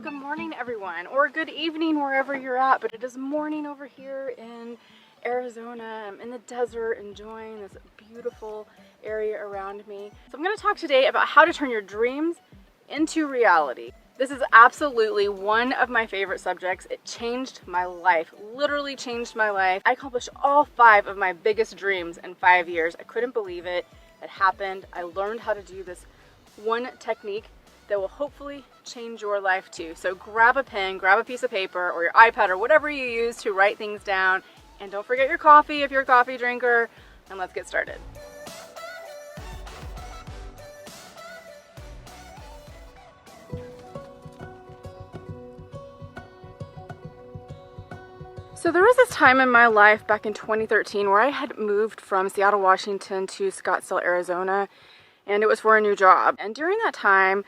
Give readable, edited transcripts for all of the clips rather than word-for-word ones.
good morning everyone, or good evening wherever you're at, but it is morning over here in Arizona. I'm in the desert enjoying this beautiful area around me. So I'm going to talk today about how to turn your dreams into reality. This is absolutely one of my favorite subjects. It changed my life, literally changed my life. I accomplished all 5 of my biggest dreams in 5 years. I couldn't believe it. It happened. I learned how to do this one technique that will hopefully change your life too. So grab a pen, grab a piece of paper or your iPad or whatever you use to write things down. And don't forget your coffee if you're a coffee drinker, and let's get started. So there was this time in my life back in 2013 where I had moved from Seattle, Washington to Scottsdale, Arizona, and it was for a new job. And during that time,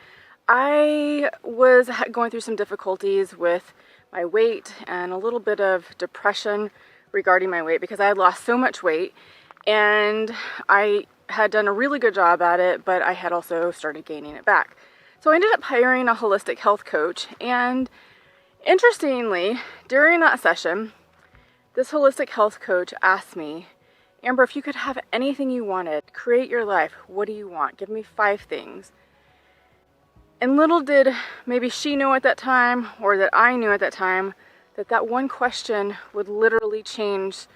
I was going through some difficulties with my weight and a little bit of depression regarding my weight because I had lost so much weight, and I had done a really good job at it, but I had also started gaining it back. So I ended up hiring a holistic health coach, and interestingly, during that session, this holistic health coach asked me, Amber, if you could have anything you wanted, create your life, what do you want? Give me 5 things. And little did maybe she know at that time, or that I knew at that time, that that one question would literally change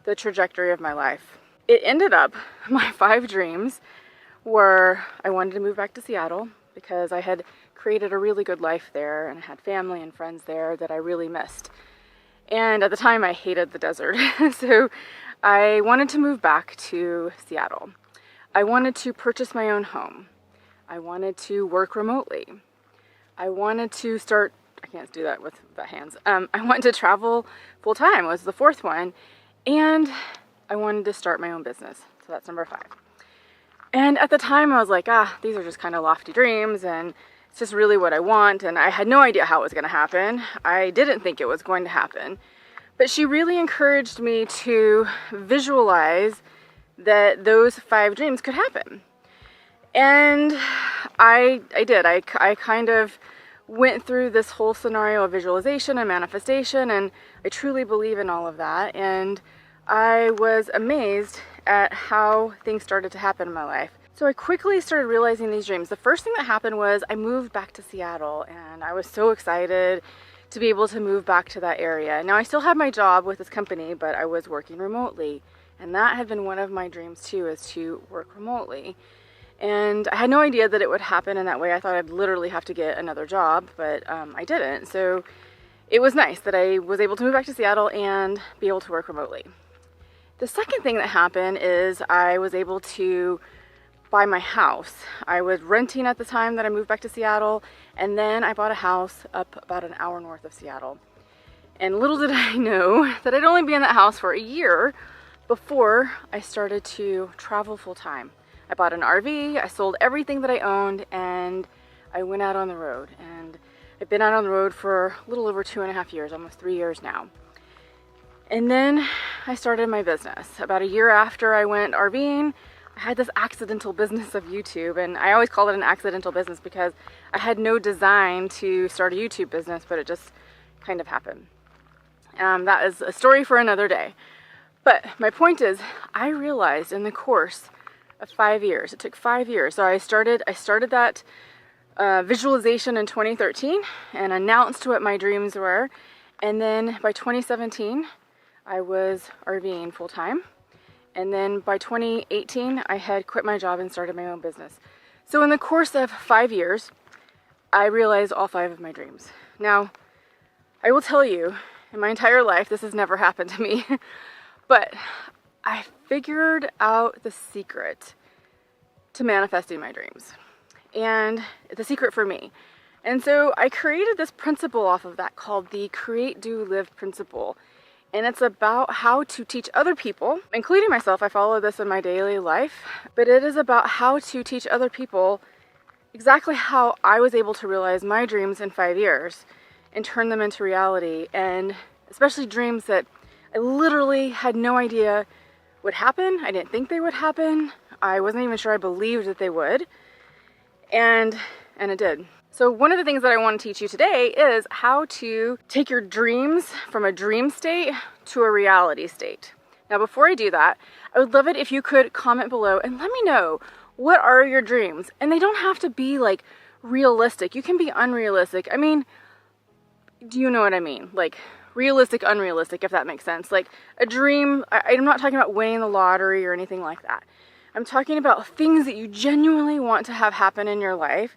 the trajectory of my life. It ended up, my 5 dreams were, I wanted to move back to Seattle because I had created a really good life there and I had family and friends there that I really missed. And at the time I hated the desert. So I wanted to move back to Seattle. I wanted to purchase my own home. I wanted to work remotely. I wanted to start, I can't do that with the hands. I wanted to travel full time was the 4th one. And I wanted to start my own business. So that's number 5. And at the time I was like, these are just kind of lofty dreams and it's just really what I want. And I had no idea how it was going to happen. I didn't think it was going to happen. But she really encouraged me to visualize that those 5 dreams could happen. And I did. I kind of went through this whole scenario of visualization and manifestation, and I truly believe in all of that. And I was amazed at how things started to happen in my life. So I quickly started realizing these dreams. The first thing that happened was I moved back to Seattle, and I was so excited to be able to move back to that area. Now I still had my job with this company, but I was working remotely. And that had been one of my dreams too, is to work remotely. And I had no idea that it would happen in that way. I thought I'd literally have to get another job, but I didn't. So it was nice that I was able to move back to Seattle and be able to work remotely. The second thing that happened is I was able to buy my house. I was renting at the time that I moved back to Seattle, and then I bought a house up about an hour north of Seattle. And little did I know that I'd only be in that house for a year before I started to travel full time. I bought an RV, I sold everything that I owned, and I went out on the road. And I've been out on the road for a little over 2.5 years, almost 3 years now. And then I started my business. About a year after I went RVing, I had this accidental business of YouTube, and I always call it an accidental business because I had no design to start a YouTube business, but it just kind of happened. That is a story for another day. But my point is, I realized in the course of 5 years, it took 5 years. So I started that visualization in 2013 and announced what my dreams were. And then by 2017, I was RVing full time. And then by 2018, I had quit my job and started my own business. So in the course of 5 years, I realized all 5 of my dreams. Now, I will tell you, in my entire life, this has never happened to me, but I figured out the secret to manifesting my dreams, and the secret for me. And so I created this principle off of that called the Create, Do, Live principle. And it's about how to teach other people, including myself. I follow this in my daily life, but it is about how to teach other people exactly how I was able to realize my dreams in 5 years and turn them into reality, and especially dreams that I literally had no idea would happen. I didn't think they would happen. I wasn't even sure I believed that they would. And and it did. So one of the things that I want to teach you today is how to take your dreams from a dream state to a reality state. Now, before I do that, I would love it if you could comment below and let me know, what are your dreams? And they don't have to be like realistic. You can be unrealistic. I mean, do you know what I mean? Like realistic, unrealistic, if that makes sense. Like a dream, I'm not talking about winning the lottery or anything like that. I'm talking about things that you genuinely want to have happen in your life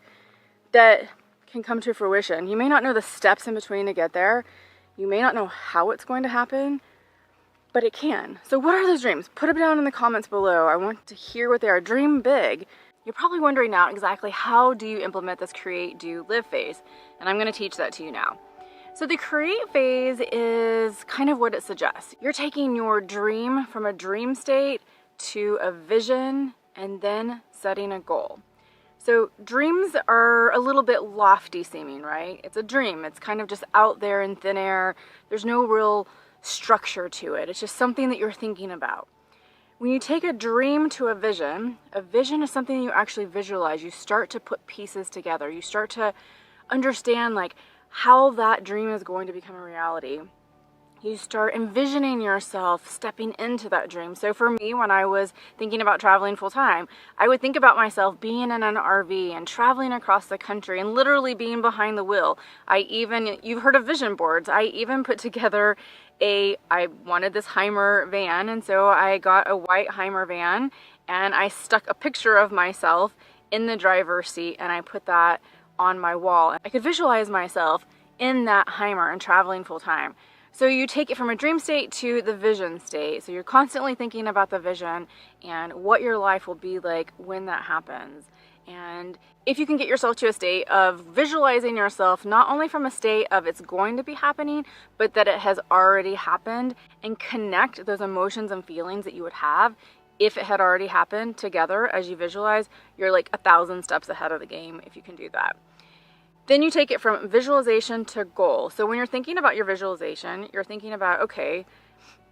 that can come to fruition. You may not know the steps in between to get there. You may not know how it's going to happen, but it can. So what are those dreams? Put them down in the comments below. I want to hear what they are. Dream big. You're probably wondering now exactly how do you implement this create, do, live phase? And I'm going to teach that to you now. So the create phase is kind of what it suggests. You're taking your dream from a dream state to a vision and then setting a goal. So dreams are a little bit lofty seeming, right? It's a dream. It's kind of just out there in thin air. There's no real structure to it. It's just something that you're thinking about. When you take a dream to a vision is something you actually visualize. You start to put pieces together. You start to understand like how that dream is going to become a reality. You start envisioning yourself stepping into that dream. So for me, when I was thinking about traveling full time, I would think about myself being in an RV and traveling across the country and literally being behind the wheel. You've heard of vision boards. I even put together I wanted this Heimer van, and so I got a white Heimer van and I stuck a picture of myself in the driver's seat and I put that on my wall. I could visualize myself in that Heimer and traveling full time. So you take it from a dream state to the vision state. So you're constantly thinking about the vision and what your life will be like when that happens. And if you can get yourself to a state of visualizing yourself, not only from a state of it's going to be happening, but that it has already happened, and connect those emotions and feelings that you would have if it had already happened together as you visualize, you're like 1,000 steps ahead of the game if you can do that. Then you take it from visualization to goal. So when you're thinking about your visualization, you're thinking about, okay,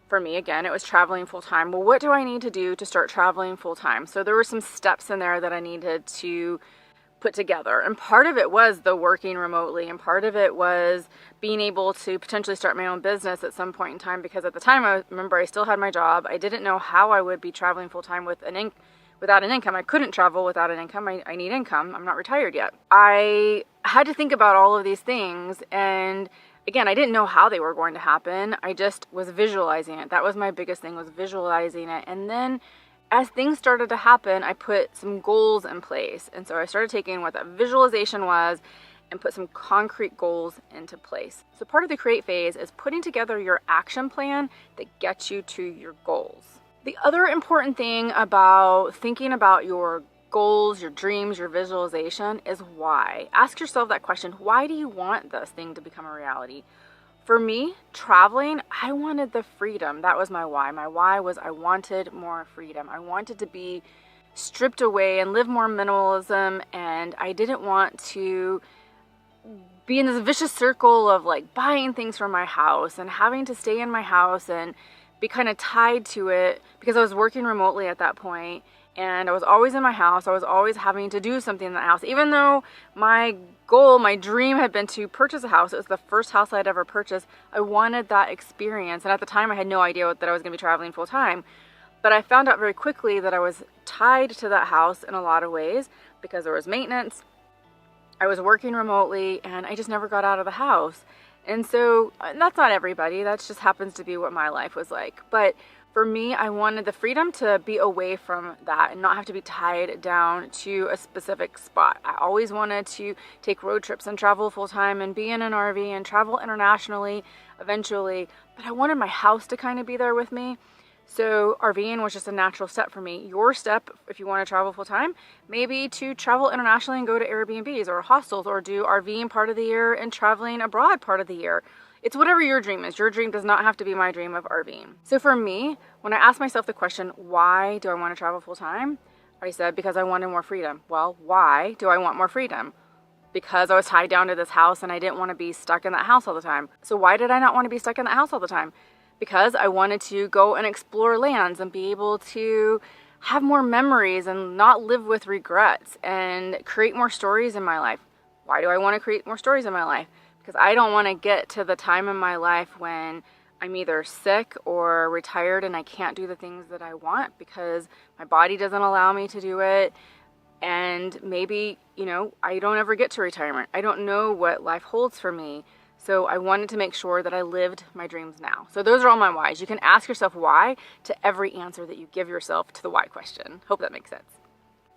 for me, again, it was traveling full time. Well, what do I need to do to start traveling full time? So there were some steps in there that I needed to put together. And part of it was the working remotely, and part of it was being able to potentially start my own business at some point in time, because at the time, I remember I still had my job. I didn't know how I would be traveling full time without an income. I couldn't travel without an income. I need income. I'm not retired yet. I had to think about all of these things, and again, I didn't know how they were going to happen. I just was visualizing it. That was my biggest thing, was visualizing it. And then as things started to happen, I put some goals in place. And so I started taking what that visualization was and put some concrete goals into place. So part of the create phase is putting together your action plan that gets you to your goals. The other important thing about thinking about your goals, your dreams, your visualization is why. Ask yourself that question. Why do you want this thing to become a reality? For me, traveling, I wanted the freedom. That was my why. My why was I wanted more freedom. I wanted to be stripped away and live more minimalism, and I didn't want to be in this vicious circle of like buying things from my house and having to stay in my house and be kind of tied to it, because I was working remotely at that point. And I was always in my house. I was always having to do something in the house. Even though my goal, my dream had been to purchase a house. It was the first house I'd ever purchased. I wanted that experience. And at the time, I had no idea that I was going to be traveling full time. But I found out very quickly that I was tied to that house in a lot of ways, because there was maintenance. I was working remotely, and I just never got out of the house. And so that's not everybody. That just happens to be what my life was like. But for me, I wanted the freedom to be away from that and not have to be tied down to a specific spot. I always wanted to take road trips and travel full time and be in an RV and travel internationally eventually, but I wanted my house to kind of be there with me. So RVing was just a natural step for me. Your step, if you want to travel full time, maybe to travel internationally and go to Airbnbs or hostels, or do RVing part of the year and traveling abroad part of the year. It's whatever your dream is. Your dream does not have to be my dream of RVing. So for me, when I asked myself the question, why do I want to travel full time? I said, because I wanted more freedom. Well, why do I want more freedom? Because I was tied down to this house and I didn't want to be stuck in that house all the time. So why did I not want to be stuck in that house all the time? Because I wanted to go and explore lands and be able to have more memories and not live with regrets and create more stories in my life. Why do I want to create more stories in my life? Because I don't want to get to the time in my life when I'm either sick or retired and I can't do the things that I want because my body doesn't allow me to do it. And maybe, I don't ever get to retirement. I don't know what life holds for me. So I wanted to make sure that I lived my dreams now. So those are all my whys. You can ask yourself why to every answer that you give yourself to the why question. Hope that makes sense.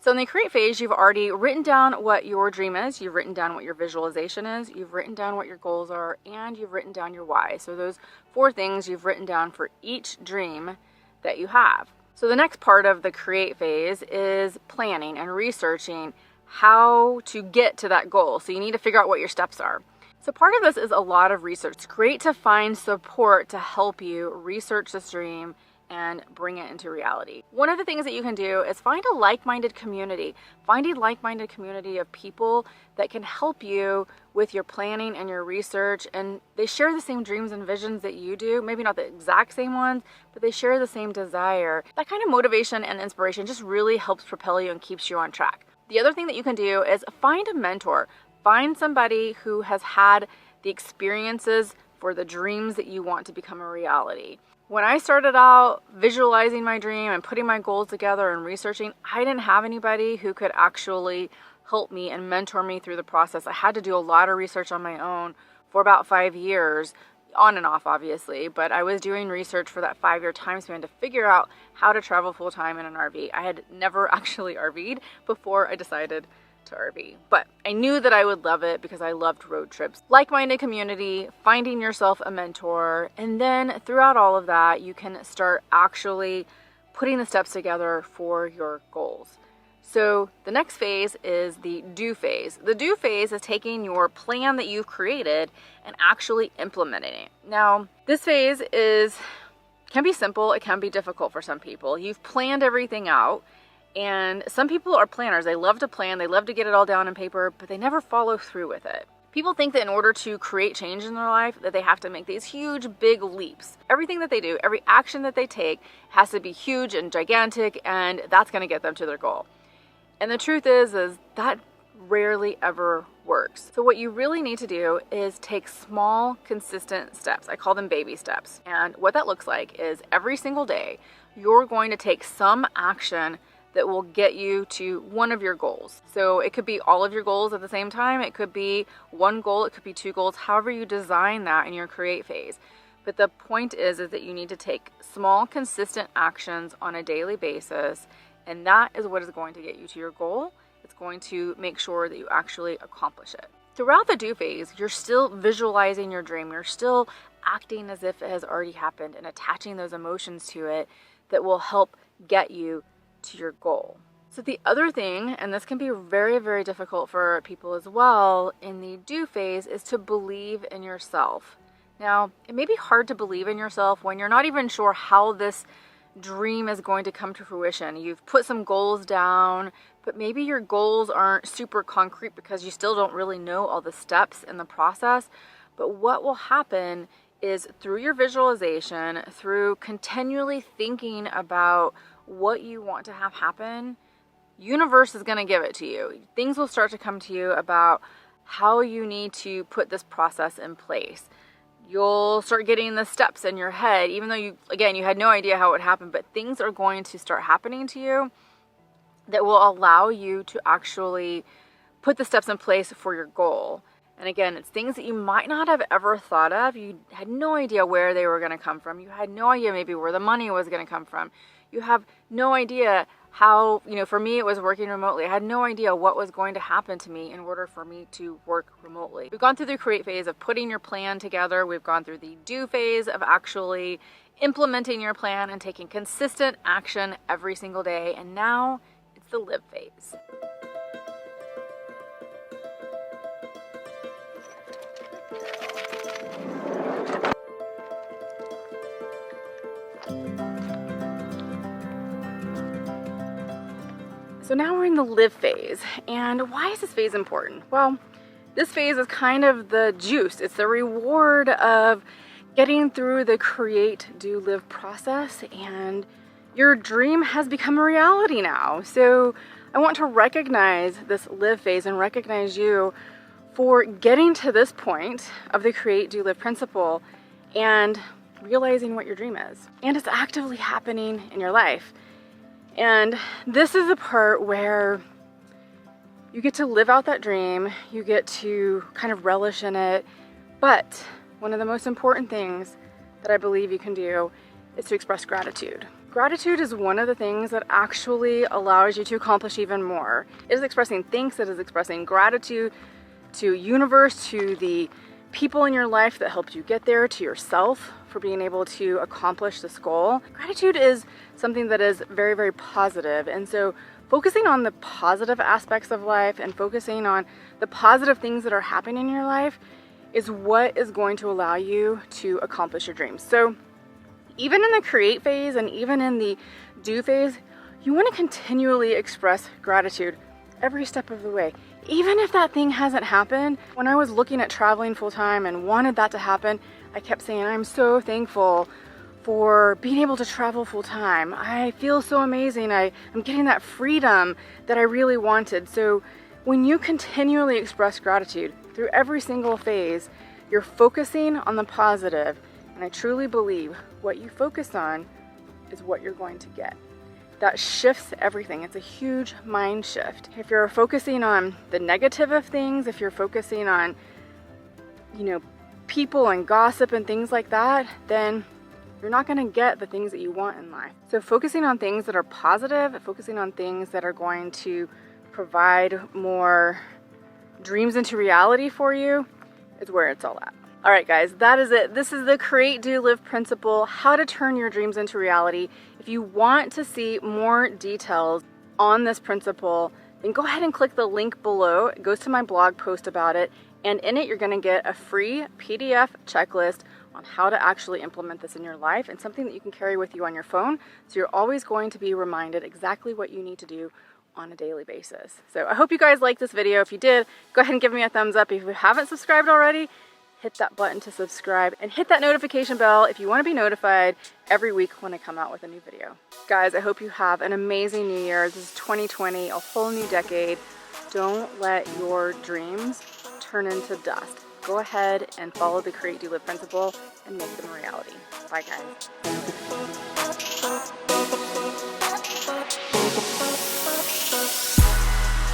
So in the create phase, you've already written down what your dream is, you've written down what your visualization is, you've written down what your goals are, and you've written down your why. So those 4 things you've written down for each dream that you have. So the next part of the create phase is planning and researching how to get to that goal. So you need to figure out what your steps are. So part of this is a lot of research. It's great to find support to help you research this dream and bring it into reality. One of the things that you can do is find a like-minded community. Find a like-minded community of people that can help you with your planning and your research, and they share the same dreams and visions that you do. Maybe not the exact same ones, but they share the same desire. That kind of motivation and inspiration just really helps propel you and keeps you on track. The other thing that you can do is find a mentor. Find somebody who has had the experiences for the dreams that you want to become a reality. When I started out visualizing my dream and putting my goals together and researching, I didn't have anybody who could actually help me and mentor me through the process. I had to do a lot of research on my own for about 5 years, on and off obviously, but I was doing research for that 5-year time span to figure out how to travel full-time in an RV. I had never actually RV'd before I decided to RV, but I knew that I would love it because I loved road trips. Like-minded community, finding yourself a mentor, and then throughout all of that, you can start actually putting the steps together for your goals. So the next phase is the do phase. The do phase is taking your plan that you've created and actually implementing it. Now, this phase can be simple, it can be difficult for some people. You've planned everything out. And some people are planners. They love to plan, they love to get it all down on paper, but they never follow through with it. People think that in order to create change in their life, that they have to make these huge, big leaps. Everything that they do, every action that they take has to be huge and gigantic, and that's going to get them to their goal. And the truth is that rarely ever works. So what you really need to do is take small, consistent steps. I call them baby steps. And what that looks like is every single day, you're going to take some action that will get you to one of your goals. So it could be all of your goals at the same time. It could be one goal, it could be 2 goals, however you design that in your create phase. But the point is that you need to take small, consistent actions on a daily basis, and that is what is going to get you to your goal. It's going to make sure that you actually accomplish it. Throughout the do phase, you're still visualizing your dream. You're still acting as if it has already happened and attaching those emotions to it that will help get you to your goal. So the other thing, and this can be very, very difficult for people as well in the do phase, is to believe in yourself. Now, it may be hard to believe in yourself when you're not even sure how this dream is going to come to fruition. You've put some goals down, but maybe your goals aren't super concrete because you still don't really know all the steps in the process. But what will happen is through your visualization, through continually thinking about what you want to have happen, universe is going to give it to you. Things will start to come to you about how you need to put this process in place. You'll start getting the steps in your head, even though you had no idea how it would happen, but things are going to start happening to you that will allow you to actually put the steps in place for your goal. And again, it's things that you might not have ever thought of. You had no idea where they were going to come from. You had no idea maybe where the money was going to come from. You have no idea how, for me, it was working remotely. I had no idea what was going to happen to me in order for me to work remotely. We've gone through the create phase of putting your plan together. We've gone through the do phase of actually implementing your plan and taking consistent action every single day. And now it's the live phase. So now we're in the live phase, and why is this phase important? Well, this phase is kind of the juice. It's the reward of getting through the create, do, live process, and your dream has become a reality now. So I want to recognize this live phase and recognize you for getting to this point of the create, do, live principle and realizing what your dream is. And it's actively happening in your life. And this is the part where you get to live out that dream, you get to kind of relish in it. But one of the most important things that I believe you can do is to express gratitude. Gratitude is one of the things that actually allows you to accomplish even more. It is expressing thanks, it is expressing gratitude to universe, to the people in your life that helped you get there, to yourself for being able to accomplish this goal. Gratitude is something that is very, very positive. And so focusing on the positive aspects of life and focusing on the positive things that are happening in your life is what is going to allow you to accomplish your dreams. So even in the create phase and even in the do phase, you want to continually express gratitude every step of the way. Even if that thing hasn't happened, when I was looking at traveling full-time and wanted that to happen, I kept saying, I'm so thankful for being able to travel full-time. I feel so amazing. I'm getting that freedom that I really wanted. So when you continually express gratitude through every single phase, you're focusing on the positive. And I truly believe what you focus on is what you're going to get. That shifts everything. It's a huge mind shift. If you're focusing on the negative of things, if you're focusing on, people and gossip and things like that, then you're not going to get the things that you want in life. So focusing on things that are positive, focusing on things that are going to provide more dreams into reality for you is where it's all at. All right, guys, that is it. This is the create, do, live principle, how to turn your dreams into reality. If you want to see more details on this principle, then go ahead and click the link below. It goes to my blog post about it. And in it, you're going to get a free PDF checklist on how to actually implement this in your life and something that you can carry with you on your phone. So you're always going to be reminded exactly what you need to do on a daily basis. So I hope you guys liked this video. If you did, go ahead and give me a thumbs up. If you haven't subscribed already, hit that button to subscribe and hit that notification bell if you want to be notified every week when I come out with a new video. Guys, I hope you have an amazing new year. This is 2020, a whole new decade. Don't let your dreams turn into dust. Go ahead and follow the create, do, live principle and make them a reality. Bye, guys.